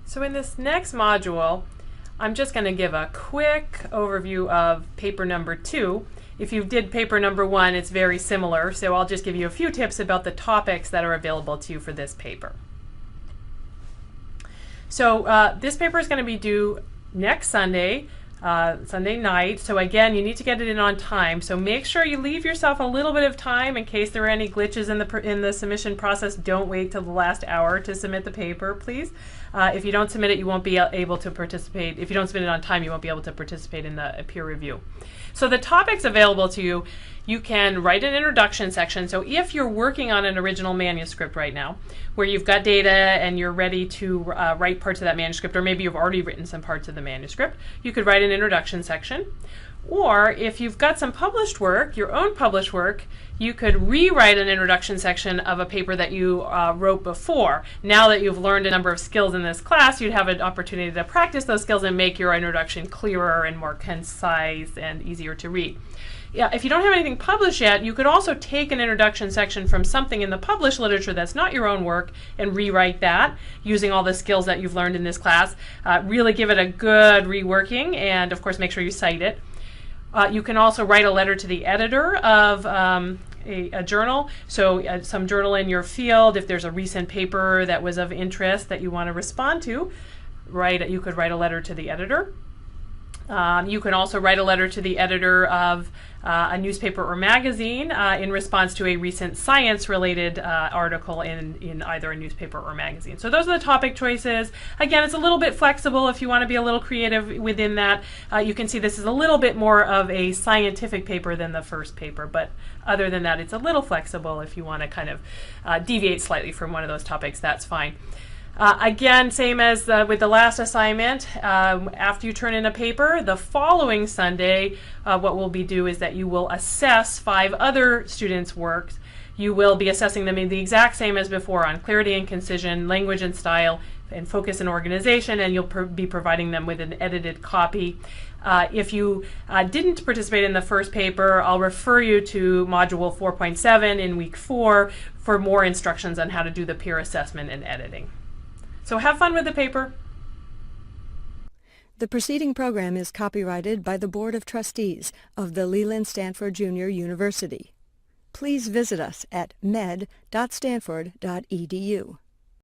So in this next module, I'm just going to give a quick overview of paper number 2. If you did paper number 1, it's very similar, so I'll just give you a few tips about the topics that are available to you for this paper. So this paper is going to be due next Sunday, Sunday night. So again, you need to get it in on time. So make sure you leave yourself a little bit of time in case there are any glitches in the submission process. Don't wait till the last hour to submit the paper, please. If you don't submit it, you won't be able to participate. If you don't submit it on time, you won't be able to participate in the peer review. So the topics available to you, you can write an introduction section. So if you're working on an original manuscript right now, where you've got data and you're ready to write parts of that manuscript, or maybe you've already written some parts of the manuscript, you could write an introduction section. Or if you've got some published work, your own published work, you could rewrite an introduction section of a paper that you wrote before. Now that you've learned a number of skills in this class, you'd have an opportunity to practice those skills and make your introduction clearer and more concise and easier to read. Yeah, if you don't have anything published yet, you could also take an introduction section from something in the published literature that's not your own work and rewrite that using all the skills that you've learned in this class. Really give it a good reworking, and of course make sure you cite it. You can also write a letter to the editor of a journal, so some journal in your field. If there's a recent paper that was of interest that you want to respond to, you could write a letter to the editor. You can also write a letter to the editor of a newspaper or magazine in response to a recent science-related article in either a newspaper or magazine. So those are the topic choices. Again, it's a little bit flexible if you want to be a little creative within that. You can see this is a little bit more of a scientific paper than the first paper, but other than that, it's a little flexible. If you want to kind of deviate slightly from one of those topics, that's fine. Again, same as with the last assignment, after you turn in a paper, the following Sunday, what will be due is that you will assess 5 other students' works. You will be assessing them in the exact same as before on clarity and concision, language and style, and focus and organization, and you'll be providing them with an edited copy. If you didn't participate in the first paper, I'll refer you to Module 4.7 in week 4 for more instructions on how to do the peer assessment and editing. So have fun with the paper. The preceding program is copyrighted by the Board of Trustees of the Leland Stanford Junior University. Please visit us at med.stanford.edu.